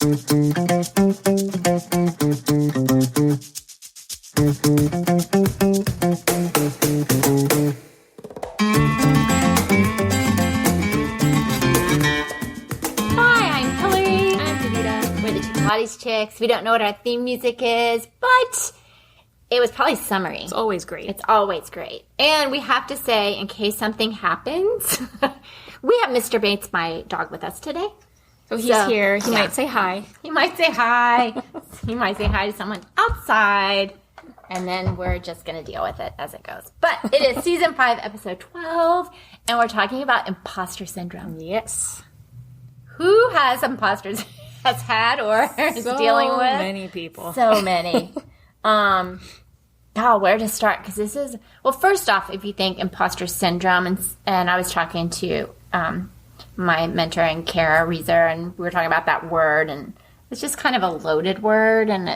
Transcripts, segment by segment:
Pilates Chicks. We don't know what our theme music is, but it was probably summery. It's always great. It's always great. And we have to say, in case something happens, we have Mr. Bates, my dog, with us today. So he's here. He might say hi. He might say hi. He might say hi to someone outside. And then we're just going to deal with it as it goes. But it is season 5, episode 12. And we're talking about imposter syndrome. Yes. Who has has had or is dealing with? So many people. So many. Where to start? Because this is, well, first off, if you think imposter syndrome, and I was talking to my mentor and Kara Reeser, and we were talking about that word, and it's just kind of a loaded word, and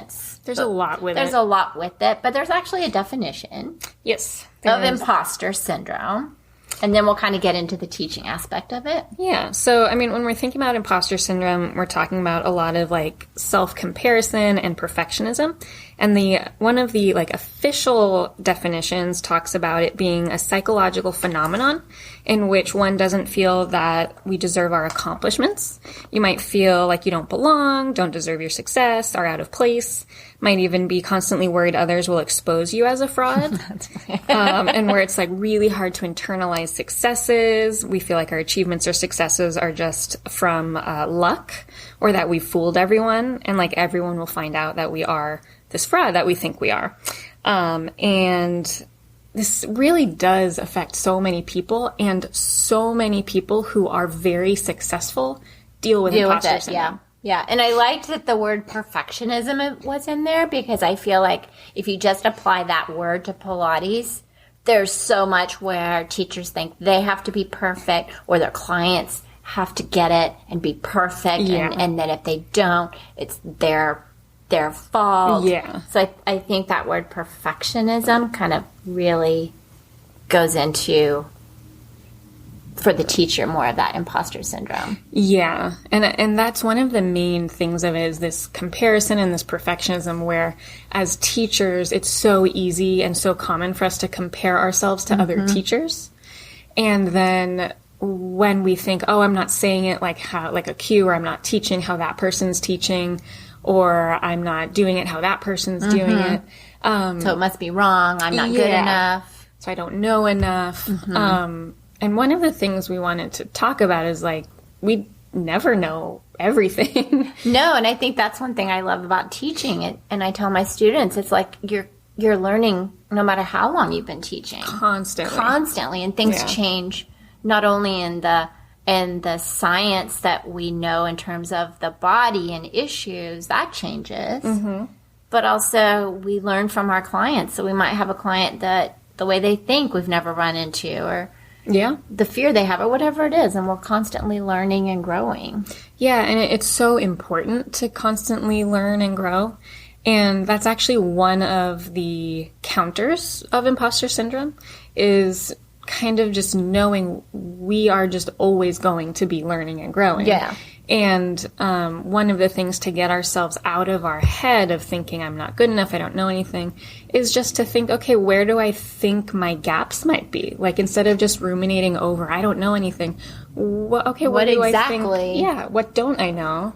there's a lot with it. There's a lot with it, but there's actually a definition. Yes. Of imposter syndrome. And then we'll kind of get into the teaching aspect of it. Yeah. So, I mean, when we're thinking about imposter syndrome, we're talking about a lot of like self-comparison and perfectionism. And one of the like official definitions talks about it being a psychological phenomenon in which one doesn't feel that we deserve our accomplishments. You might feel like you don't belong, don't deserve your success, are out of place. Might even be constantly worried others will expose you as a fraud. And where it's like really hard to internalize successes. We feel like our achievements or successes are just from luck, or that we fooled everyone, and like everyone will find out that we are this fraud that we think we are. And this really does affect so many people, and so many people who are very successful deal with imposter syndrome. Yeah, and I liked that the word perfectionism was in there, because I feel like if you just apply that word to Pilates, there's so much where teachers think they have to be perfect, or their clients have to get it and be perfect, and then if they don't, it's their fault. Yeah. So I think that word perfectionism kind of really goes into, for the teacher, more of that imposter syndrome. Yeah. And that's one of the main things of it, is this comparison and this perfectionism, where as teachers, it's so easy and so common for us to compare ourselves to other teachers. And then when we think, oh, I'm not saying it like a cue, or I'm not teaching how that person's teaching, or I'm not doing it how that person's doing it. So it must be wrong. I'm not good enough. So I don't know enough. And one of the things we wanted to talk about is like, we never know everything. No, and I think that's one thing I love about teaching it. And I tell my students, it's like you're learning no matter how long you've been teaching. Constantly. And things change, not only in the science that we know in terms of the body and issues, that changes. But also we learn from our clients. So we might have a client that the way they think we've never run into, or the fear they have, or whatever it is, and we're constantly learning and growing. Yeah, and it's so important to constantly learn and grow. And that's actually one of the counters of imposter syndrome, is kind of just knowing we are just always going to be learning and growing. Yeah. And one of the things to get ourselves out of our head of thinking I'm not good enough, I don't know anything, is just to think, okay, where do I think my gaps might be? Like, instead of just ruminating over, I don't know anything, what do I think? Yeah, what don't I know?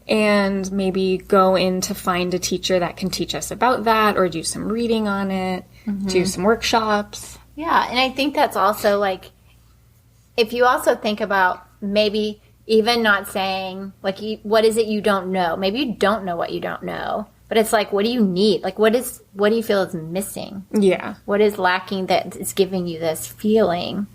And maybe go in to find a teacher that can teach us about that, or do some reading on it, do some workshops. Yeah, and I think that's also like, if you also think about maybe even not saying, like, what is it you don't know? Maybe you don't know what you don't know. But it's like, what do you need? Like, what do you feel is missing? Yeah. What is lacking that is giving you this feeling?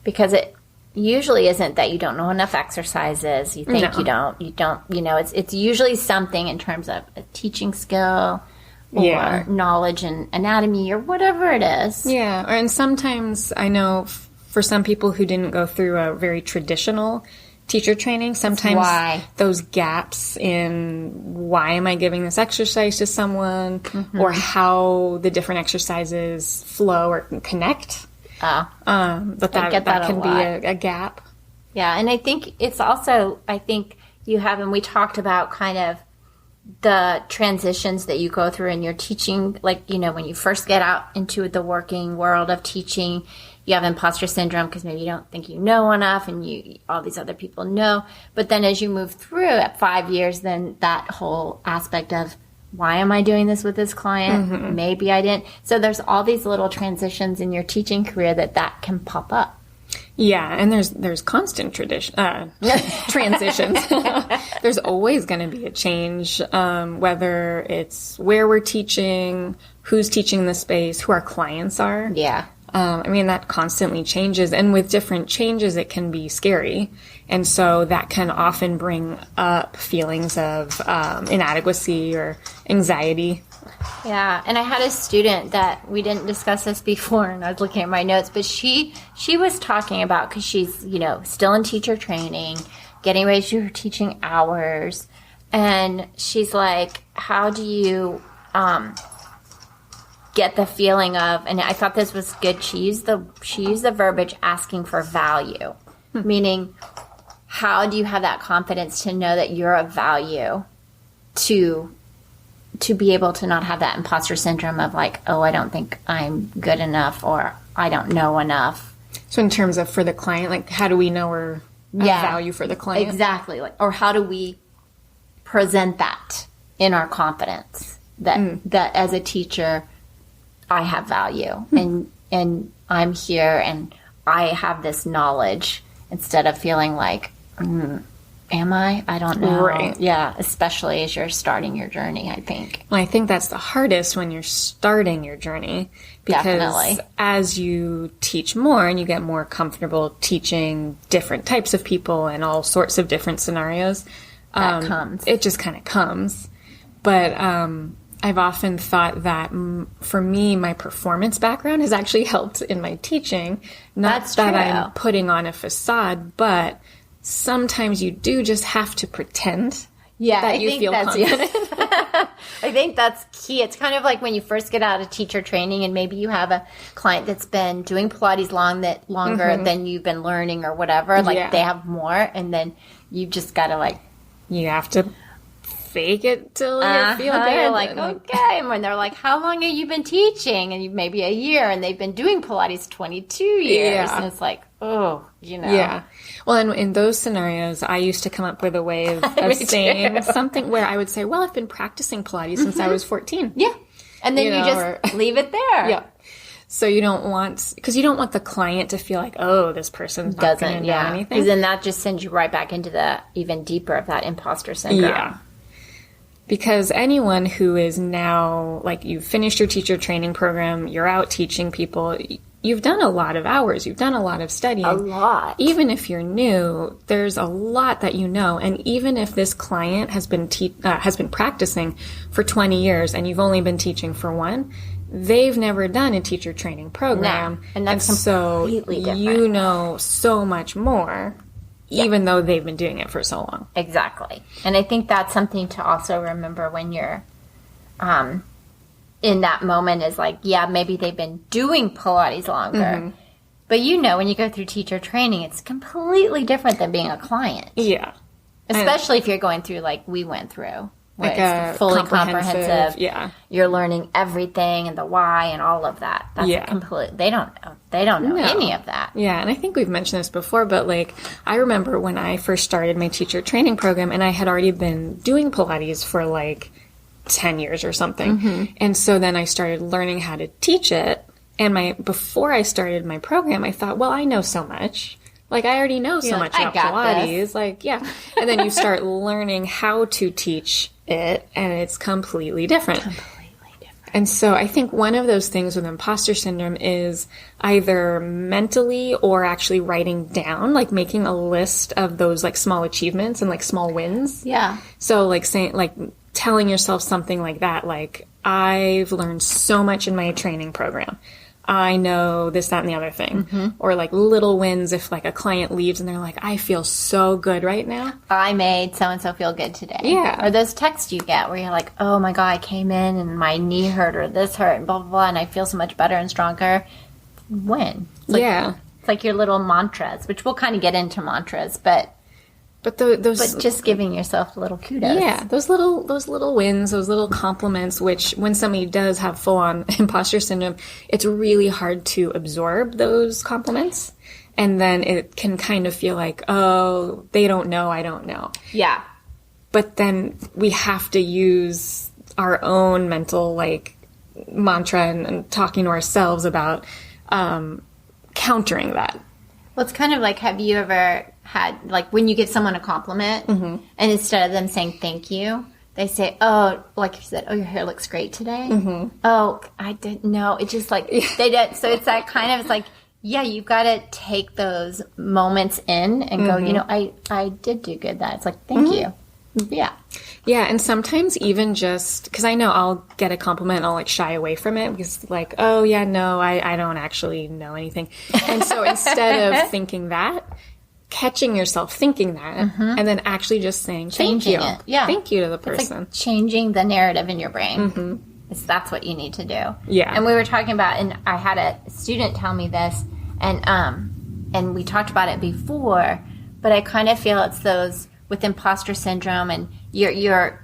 Because it usually isn't that you don't know enough exercises. You think you don't, it's usually something in terms of a teaching skill, or knowledge and anatomy, or whatever it is. Yeah. And sometimes I know for some people who didn't go through a very traditional teacher training, sometimes those gaps in why am I giving this exercise to someone, or how the different exercises flow or connect. But that can be a gap. Yeah, and I think it's also, you have, and we talked about kind of the transitions that you go through in your teaching, like, when you first get out into the working world of teaching, you have imposter syndrome because maybe you don't think you know enough and all these other people know. But then as you move through at 5 years, then that whole aspect of, why am I doing this with this client? Mm-hmm. Maybe I didn't. So there's all these little transitions in your teaching career that can pop up. Yeah, and there's constant transitions. There's always going to be a change, whether it's where we're teaching, who's teaching the space, who our clients are. Yeah. That constantly changes, and with different changes, it can be scary. And so that can often bring up feelings of inadequacy or anxiety. Yeah, and I had a student that we didn't discuss this before, and I was looking at my notes, but she was talking about, because she's, still in teacher training, getting ready to do her teaching hours, and she's like, how do you get the feeling of, and I thought this was good, she used the verbiage asking for value, meaning, how do you have that confidence to know that you're of value to be able to not have that imposter syndrome of like, oh, I don't think I'm good enough, or I don't know enough. So in terms of for the client, like, how do we know we're of value for the client? Exactly. Like, or how do we present that in our confidence that as a teacher, I have value and I'm here and I have this knowledge, instead of feeling like, am I? I don't know. Right. Yeah, especially as you're starting your journey, I think. Well, I think that's the hardest when you're starting your journey. Because Definitely. As you teach more and you get more comfortable teaching different types of people and all sorts of different scenarios, it just kind of comes. But I've often thought that for me, my performance background has actually helped in my teaching. Not that I'm putting on a facade, but sometimes you do just have to pretend that you feel confident. I think that's key. It's kind of like when you first get out of teacher training and maybe you have a client that's been doing Pilates longer than you've been learning or whatever. Like they have more, and then you just got to you have to fake it till you feel good. You're like, okay. And when they're like, how long have you been teaching? And maybe a year, and they've been doing Pilates 22 years. Yeah. And it's like, oh, Yeah. Well, in those scenarios, I used to come up with a way of saying something where I would say, well, I've been practicing Pilates since I was 14. Yeah. And then you just leave it there. Yeah. So you don't want the client to feel like, oh, this person's not going to know anything. Because then that just sends you right back into the even deeper of that imposter syndrome. Yeah. Because anyone who is now, like, you've finished your teacher training program, you're out teaching people, you've done a lot of hours, you've done a lot of studying. A lot. Even if you're new, there's a lot that you know. And even if this client has been practicing for 20 years and you've only been teaching for one, they've never done a teacher training program. No. And that's completely different. You know so much more. Even though they've been doing it for so long. Exactly. And I think that's something to also remember when you're in that moment is like, yeah, maybe they've been doing Pilates longer. Mm-hmm. But when you go through teacher training, it's completely different than being a client. Yeah. Especially if you're going through like we went through. Where like it's fully comprehensive. Yeah. You're learning everything and the why and all of that. That's complete. They don't know any of that. Yeah. And I think we've mentioned this before, but like, I remember when I first started my teacher training program and I had already been doing Pilates for like 10 years or something. Mm-hmm. And so then I started learning how to teach it. And before I started my program, I thought, well, I know so much. Like, I already know so much about Pilates. This. Like, yeah. And then you start learning how to teach it, and it's completely different. And so I think one of those things with imposter syndrome is either mentally or actually writing down, like making a list of those like small achievements and like small wins. Yeah. So like telling yourself something like that, like, I've learned so much in my training program. I know this, that, and the other thing. Mm-hmm. Or like little wins if like a client leaves and they're like, I feel so good right now. I made so-and-so feel good today. Yeah. Or those texts you get where you're like, oh my God, I came in and my knee hurt or this hurt and blah, blah, blah, and I feel so much better and stronger. Win. It's like, yeah. It's like your little mantras, which we'll kind of get into mantras, but But but just giving yourself a little kudos. Yeah, those little wins, those little compliments, which when somebody does have full-on imposter syndrome, it's really hard to absorb those compliments. And then it can kind of feel like, oh, they don't know, I don't know. Yeah. But then we have to use our own mental, like, mantra and talking to ourselves about countering that. Well, it's kind of like, have you ever had, like, when you give someone a compliment, and instead of them saying thank you, they say, oh, like you said, oh, your hair looks great today. Oh, I didn't know. It just, like, they did. So it's that kind of, it's like, yeah, you've got to take those moments in and go, you know, I did do good. That it's like, thank you. Yeah. Yeah, and sometimes even just, because I know I'll get a compliment and I'll, like, shy away from it because, like, oh, yeah, no, I don't actually know anything. And so instead of thinking that, catching yourself thinking that, and then actually just saying thank you. Yeah. Thank you to the person. It's like changing the narrative in your brain. That's what you need to do. Yeah. And we were talking about, and I had a student tell me this, and we talked about it before, but I kind of feel it's those with imposter syndrome, and you're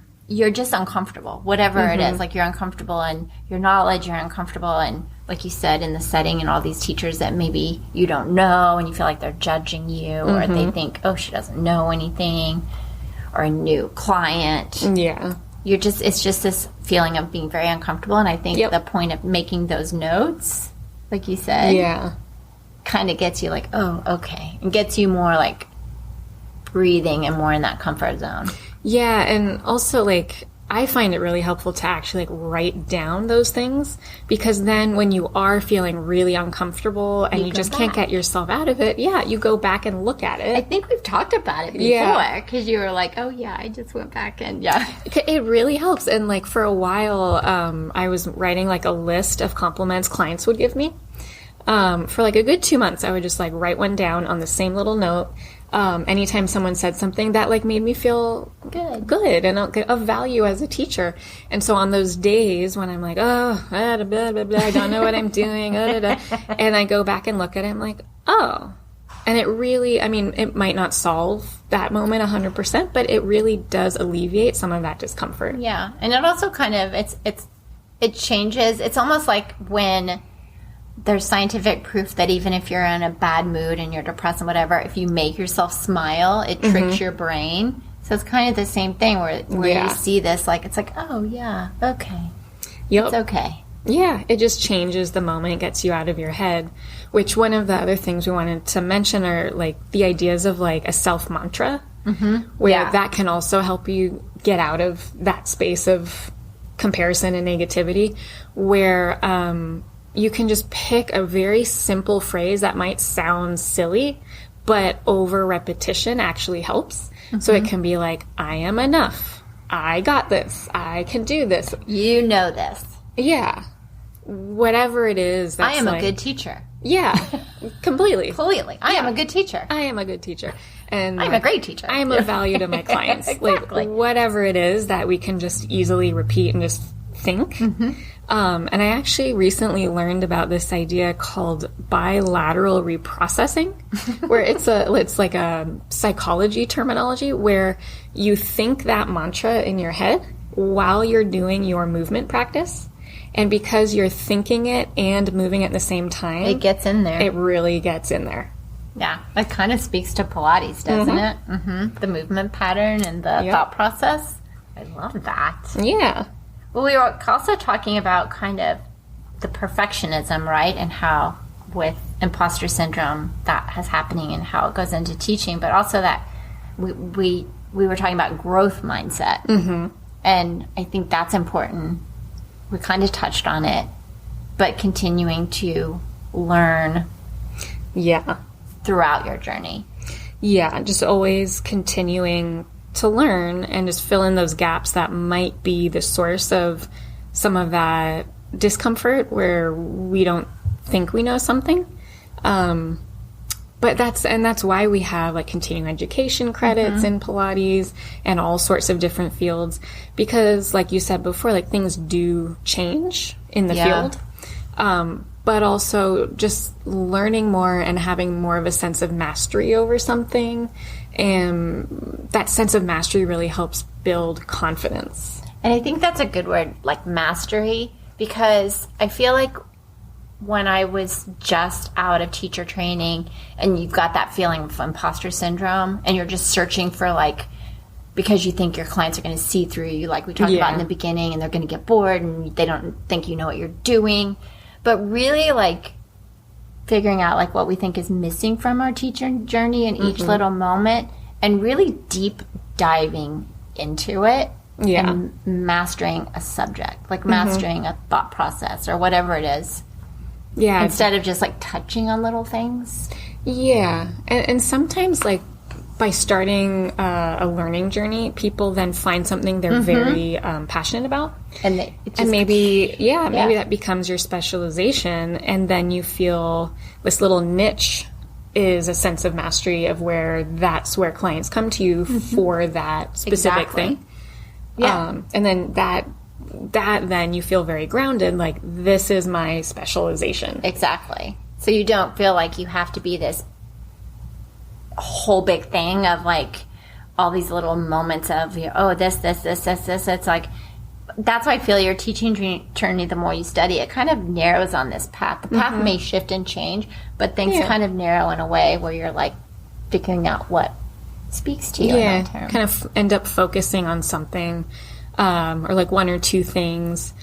just uncomfortable, whatever it is. Like, you're uncomfortable in your knowledge, you're uncomfortable in, like you said, in the setting and all these teachers that maybe you don't know, and you feel like they're judging you, or they think, oh, she doesn't know anything, or a new client. Yeah. It's just this feeling of being very uncomfortable, and I think the point of making those notes, like you said, kind of gets you like, oh, okay, and gets you more like breathing and more in that comfort zone. Yeah, and also, like, I find it really helpful to actually, like, write down those things, because then when you are feeling really uncomfortable and you just can't get yourself out of it, you go back and look at it. I think we've talked about it before, because you were like, oh, yeah, I just went back and, It really helps. And, like, for a while, I was writing, like, a list of compliments clients would give me. For, like, a good 2 months, I would just, like, write one down on the same little note. Anytime someone said something that, like, made me feel good and of value as a teacher. And so on those days when I'm like, oh, blah, blah, blah, blah, I don't know what I'm doing, and I go back and look at it, I'm like, oh. And it really, I mean, it might not solve that moment 100%, but it really does alleviate some of that discomfort. Yeah. And it also kind of, it changes. It's almost like when there's scientific proof that even if you're in a bad mood and you're depressed and whatever, if you make yourself smile, it tricks your brain. So it's kind of the same thing where you see this, like, it's like, oh, yeah, okay. Yep. It's okay. Yeah, it just changes the moment, it gets you out of your head, which one of the other things we wanted to mention are, like, the ideas of, like, a self-mantra, where that can also help you get out of that space of comparison and negativity, where you can just pick a very simple phrase that might sound silly, but over repetition actually helps. So it can be like, I am enough. I got this. I can do this. You know this. Yeah. Whatever it is. That's I am a good teacher. Yeah. Completely. I am a good teacher. I am a good teacher. And I'm a great teacher. I am of value to my clients. Exactly. Like, whatever it is that we can just easily repeat and just think. And I actually recently learned about this idea called bilateral reprocessing, where it's like a psychology terminology where you think that mantra in your head while you're doing your movement practice. And because you're thinking it and moving at the same time, it gets in there. It really gets in there. Yeah, it kind of speaks to Pilates, doesn't it? The movement pattern and the thought process. I love that. Yeah. Well, we were also talking about kind of the perfectionism, right? And how with imposter syndrome that has happening and how it goes into teaching, but also that we were talking about growth mindset. And I think that's important. We kind of touched on it, but continuing to learn throughout your journey. Yeah, just always continuing to learn and just fill in those gaps that might be the source of some of that discomfort where we don't think we know something. But that's why we have, like, continuing education credits in Pilates and all sorts of different fields, because, like you said before, like, things do change in the field. But also just learning more and having more of a sense of mastery over something And that sense of mastery really helps build confidence. And I think that's a good word, like mastery, because I feel like when I was just out of teacher training and you've got that feeling of imposter syndrome and you're just searching for like, because you think your clients are going to see through you, like we talked about in the beginning, and they're going to get bored and they don't think you know what you're doing. But really like figuring out like what we think is missing from our teacher journey in each little moment and really deep diving into it. Yeah. And mastering a subject, like mastering a thought process or whatever it is. Yeah. Instead of just like touching on little things. Yeah. And sometimes like by starting a learning journey, people then find something they're very passionate about. And maybe that becomes your specialization. And then you feel this little niche is a sense of mastery of where that's where clients come to you for that specific thing. Yeah. And then that then you feel very grounded, like this is my specialization. Exactly. So you don't feel like you have to be this whole big thing of like all these little moments of, this. It's like, that's why I feel your teaching journey, the more you study, it kind of narrows on this path. The path may shift and change, but things kind of narrow in a way where you're like figuring out what speaks to you in that term. Kind of end up focusing on something, or like one or two things.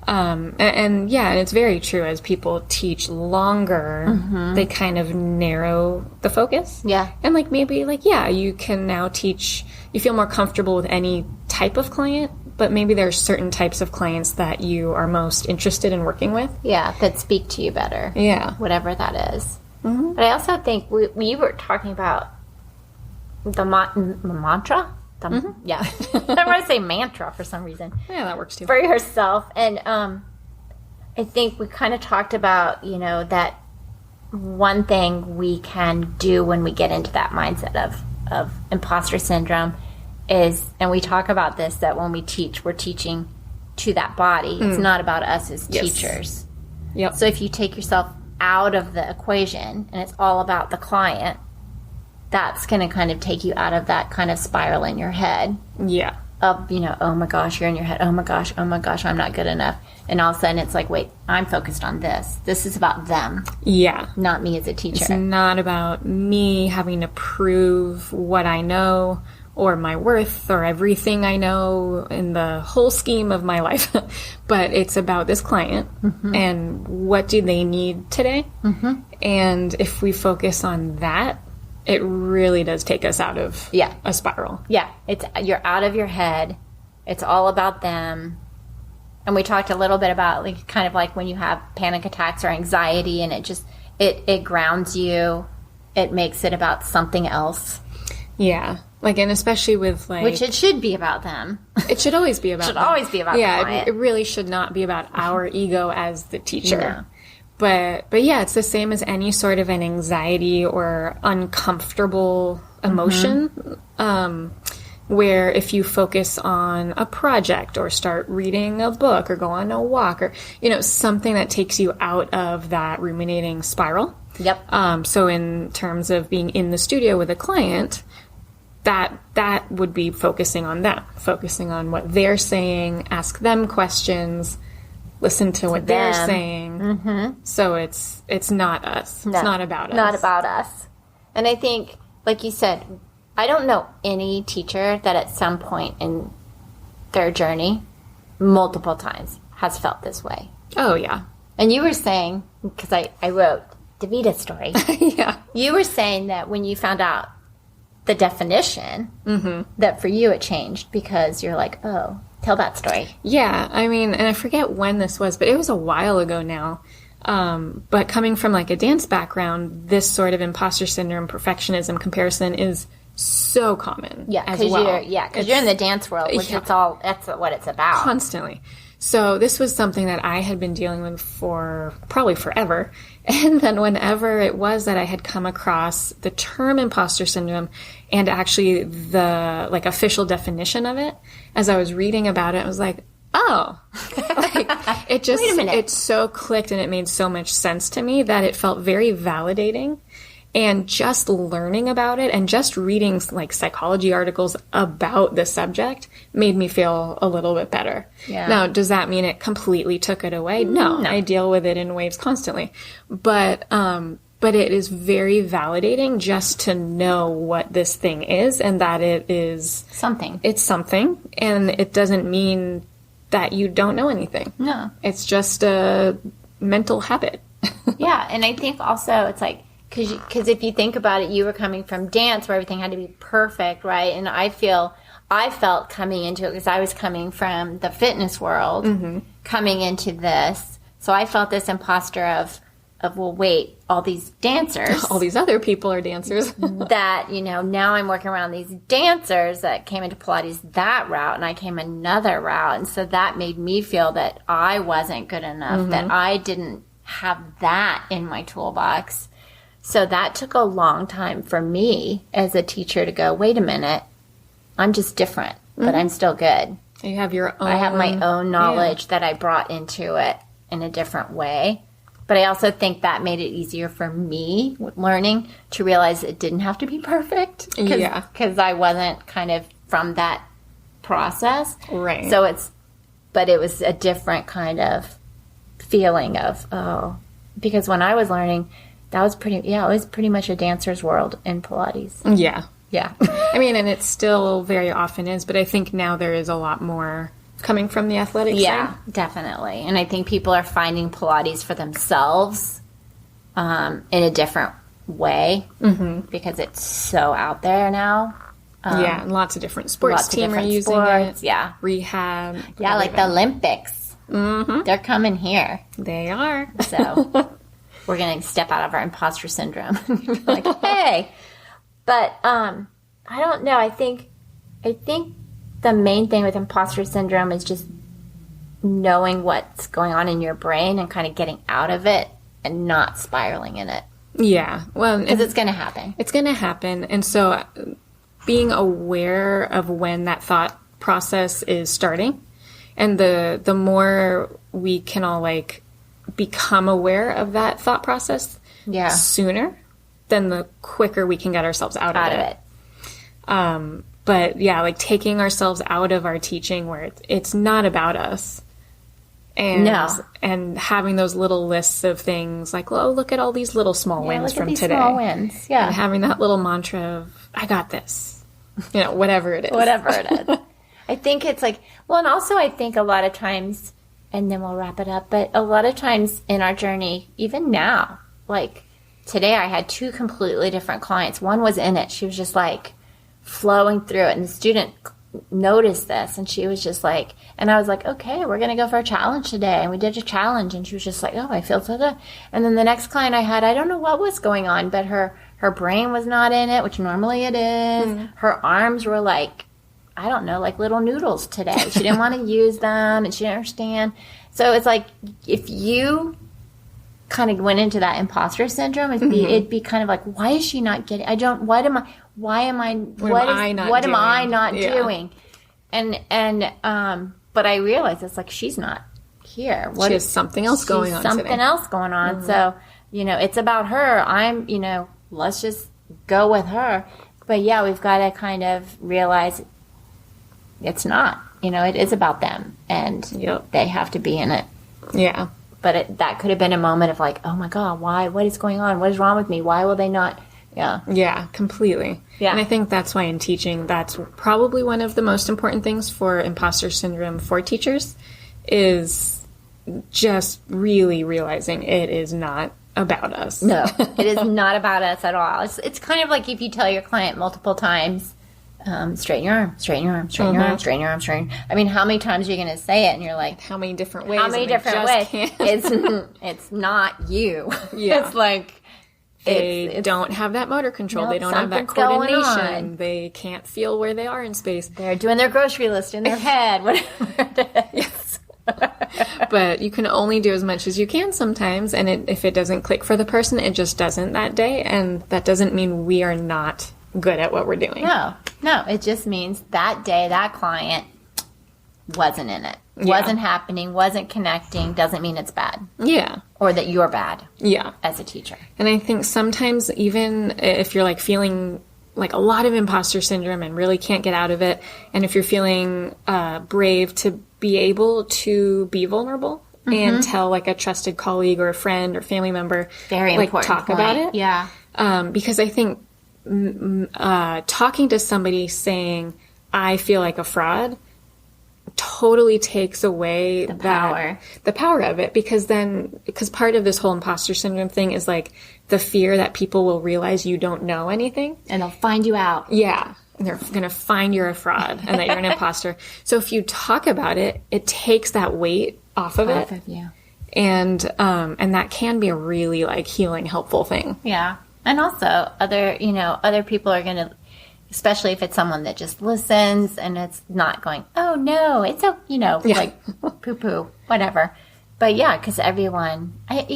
And it's very true. As people teach longer, they kind of narrow the focus. Yeah. And like maybe like, you can now teach, you feel more comfortable with any type of client, but maybe there are certain types of clients that you are most interested in working with. Yeah, that speak to you better. Yeah. Whatever that is. But I also think we were talking about the mantra. Yeah. I want to say mantra for some reason. Yeah, that works too. For yourself. And I think we kind of talked about, that one thing we can do when we get into that mindset of imposter syndrome is, and we talk about this, that when we teach, we're teaching to that body. It's not about us as teachers. Yep. So if you take yourself out of the equation and it's all about the client, that's going to kind of take you out of that kind of spiral in your head. Yeah. Of, oh my gosh, you're in your head. Oh my gosh, I'm not good enough. And all of a sudden it's like, wait, I'm focused on this. This is about them. Yeah. Not me as a teacher. It's not about me having to prove what I know or my worth or everything I know in the whole scheme of my life. But it's about this client and what do they need today. And if we focus on that, it really does take us out of a spiral. Yeah, you're out of your head. It's all about them. And we talked a little bit about like kind of like when you have panic attacks or anxiety, and it grounds you. It makes it about something else. Yeah, like, and especially with like, which it should be about them. It should always be about. It should always be about. Yeah, the client. It really should not be about our ego as the teacher. No. But yeah, it's the same as any sort of an anxiety or uncomfortable emotion, where if you focus on a project or start reading a book or go on a walk or, something that takes you out of that ruminating spiral. Yep. So in terms of being in the studio with a client, that would be focusing on them, focusing on what they're saying, ask them questions, listen to what they're saying. So it's not us. No, it's not about us. Not about us. And I think, like you said, I don't know any teacher that at some point in their journey, multiple times, has felt this way. Oh, yeah. And you were saying, because I wrote Davita's story. Yeah. You were saying that when you found out the definition, that for you it changed because you're like, oh, tell that story. Yeah, I mean, and I forget when this was, but it was a while ago now. But coming from like a dance background, this sort of imposter syndrome, perfectionism, comparison is so common. Yeah, because you're in the dance world, which that's what it's about. Constantly. So this was something that I had been dealing with for probably forever. And then whenever it was that I had come across the term imposter syndrome and actually the like official definition of it, as I was reading about it, I was like, oh, like it just, it so clicked and it made so much sense to me that it felt very validating. And just learning about it and just reading like psychology articles about the subject made me feel a little bit better. Yeah. Now, does that mean it completely took it away? No. I deal with it in waves constantly. But it is very validating just to know what this thing is and that it is something. It's something, and it doesn't mean that you don't know anything. No. It's just a mental habit. Yeah, and I think also it's like, because if you think about it, you were coming from dance where everything had to be perfect, right? And I felt coming into it, because I was coming from the fitness world, coming into this. So I felt this imposter of, well, wait, all these dancers. All these other people are dancers. that, now I'm working around these dancers that came into Pilates that route, and I came another route. And so that made me feel that I wasn't good enough, that I didn't have that in my toolbox. So that took a long time for me as a teacher to go, wait a minute, I'm just different, but I'm still good. You have your own. I have my own knowledge that I brought into it in a different way. But I also think that made it easier for me learning to realize it didn't have to be perfect. Because I wasn't kind of from that process. Right. So but it was a different kind of feeling of, because when I was learning, it was pretty much a dancer's world in Pilates. Yeah. Yeah. I mean, and it still very often is, but I think now there is a lot more coming from the athletic side. Yeah, definitely. And I think people are finding Pilates for themselves in a different way because it's so out there now. And lots of different sports teams are using it. Yeah. Rehab. Yeah, like the Olympics. They're coming here. They are. So we're going to step out of our imposter syndrome. Like, hey. But I don't know. I think the main thing with imposter syndrome is just knowing what's going on in your brain and kind of getting out of it and not spiraling in it. Yeah. Well, because it's going to happen. It's going to happen. And so being aware of when that thought process is starting, and the more we can all like become aware of that thought process sooner, then the quicker we can get ourselves out of it. But yeah, like taking ourselves out of our teaching where it's not about us. And having those little lists of things like, oh, look at all these little small wins from today. Small wins. Yeah. And having that little mantra of, I got this. Whatever it is. Whatever it is. I think it's like, well, and also I think a lot of times, and then we'll wrap it up, but a lot of times in our journey, even now, like today I had 2 completely different clients. One was in it. She was just like, flowing through it, and the student noticed this, and she was just like, and I was like, okay, we're gonna go for a challenge today, and we did a challenge, and she was just like, oh, I feel so good. And then the next client I had, I don't know what was going on, but her brain was not in it, which normally it is. Her arms were like, I don't know, like little noodles today. She didn't want to use them, and she didn't understand. So it's like, if you kind of went into that imposter syndrome, it'd be kind of like, why is she not getting, what am I not doing? And but I realized it's like, she's not here. She has something else going on today. So, it's about her. Let's just go with her. But yeah, we've got to kind of realize it's not, it is about them, and they have to be in it. Yeah. But that could have been a moment of like, oh my God, why? What is going on? What is wrong with me? Why will they not? Yeah. Yeah, completely. Yeah. And I think that's why in teaching, that's probably one of the most important things for imposter syndrome for teachers, is just really realizing it is not about us. No, it is not about us at all. It's kind of like if you tell your client multiple times, straighten your arm, straighten your arm, straighten your arm, straighten your arm, straighten. I mean, how many times are you going to say it? And you're like, how many different ways? How many different ways? It's not you. Yeah. It's like, they don't have that motor control. They don't have that coordination. They can't feel where they are in space. They're doing their grocery list in their head, whatever it is. Yes. But you can only do as much as you can sometimes. And if it doesn't click for the person, it just doesn't that day. And that doesn't mean we are not good at what we're doing. No, it just means that day, that client, wasn't in it. Wasn't happening, wasn't connecting, doesn't mean it's bad. Yeah. Or that you're bad. Yeah. As a teacher. And I think sometimes even if you're like feeling like a lot of imposter syndrome and really can't get out of it, and if you're feeling brave to be able to be vulnerable and tell like a trusted colleague or a friend or family member, very like important talk point. about it. Yeah. Because I think talking to somebody saying, I feel like a fraud, totally takes away the power of it, because part of this whole imposter syndrome thing is like the fear that people will realize you don't know anything and they'll find you out. Yeah. And they're going to find you're a fraud and that you're an imposter. So if you talk about it, it takes that weight off of it. Yeah. And that can be a really like healing, helpful thing. Yeah. And also other people are going to, especially if it's someone that just listens and it's not going, oh no, it's like poo poo, whatever. But yeah, because everyone, like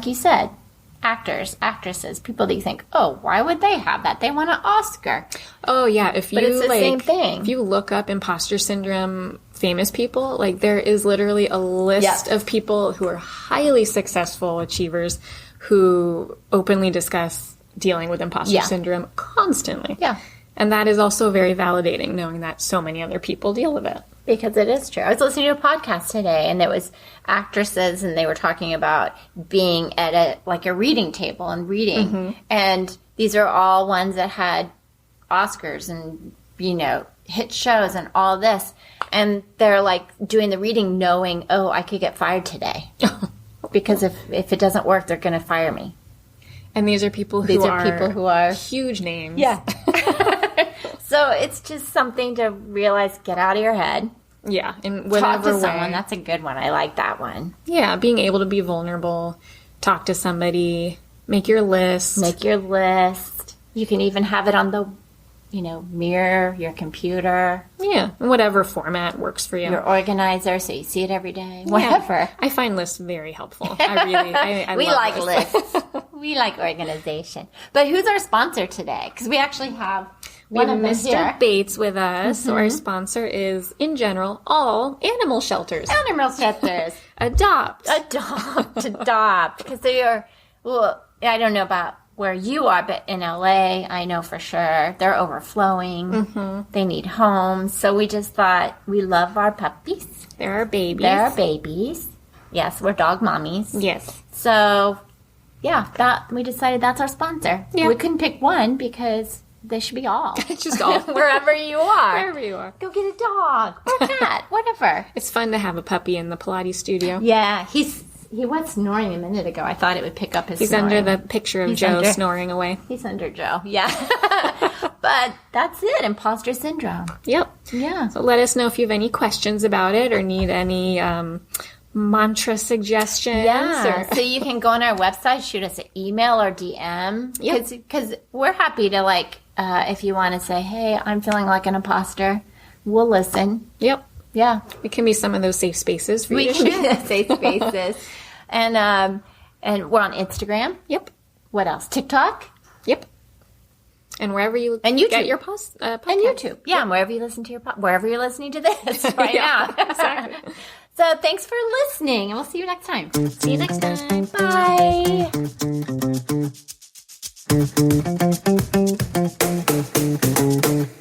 you said, actors, actresses, people that you think, oh, why would they have that? They want an Oscar. Oh yeah, but it's the same thing. If you look up imposter syndrome famous people, like there is literally a list of people who are highly successful achievers who openly discuss dealing with imposter syndrome constantly. Yeah. And that is also very validating, knowing that so many other people deal with it. Because it is true. I was listening to a podcast today, and there was actresses, and they were talking about being at a reading table and reading. Mm-hmm. And these are all ones that had Oscars and, hit shows and all this. And they're like doing the reading knowing, oh, I could get fired today. Because if it doesn't work, they're going to fire me. And these are people who are huge names. Yeah. So it's just something to realize, get out of your head. Yeah. And talk to someone. That's a good one. I like that one. Yeah. Being able to be vulnerable, talk to somebody, make your list. You can even have it on the, mirror, your computer. Yeah. Whatever format works for you. Your organizer, so you see it every day. Whatever. Yeah. I find lists very helpful. I we love like lists. We like organization. But who's our sponsor today? Because we actually have one of Mr. Here. Bates with us. Mm-hmm. So our sponsor is, in general, all animal shelters. Animal shelters. Adopt. Because they are, I don't know about where you are, but in LA, I know for sure they're overflowing. Mm-hmm. They need homes. So we just thought, we love our puppies. They're our babies. Yes, we're dog mommies. Yes. So, yeah, we decided that's our sponsor. Yeah. We couldn't pick one because they should be all. Just all. Wherever you are. Wherever you are. Go get a dog or a cat, whatever. It's fun to have a puppy in the Pilates studio. Yeah, he was snoring a minute ago. I thought it would pick up his snoring. He's under the picture of Joe snoring away. He's under Joe, yeah. But that's it, imposter syndrome. Yep. Yeah. So let us know if you have any questions about it or need any mantra suggestions. Yeah. So you can go on our website, shoot us an email or DM. Because we're happy to, if you want to say, hey, I'm feeling like an imposter, we'll listen. Yep. Yeah. It can be some of those safe spaces for you to share. We can be safe spaces. And we're on Instagram. Yep. What else? TikTok. Yep. And wherever you get your podcast. And YouTube. Yeah, and wherever you listen to wherever you're listening to this right now. Exactly. So thanks for listening, and we'll see you next time. See you next time. Bye.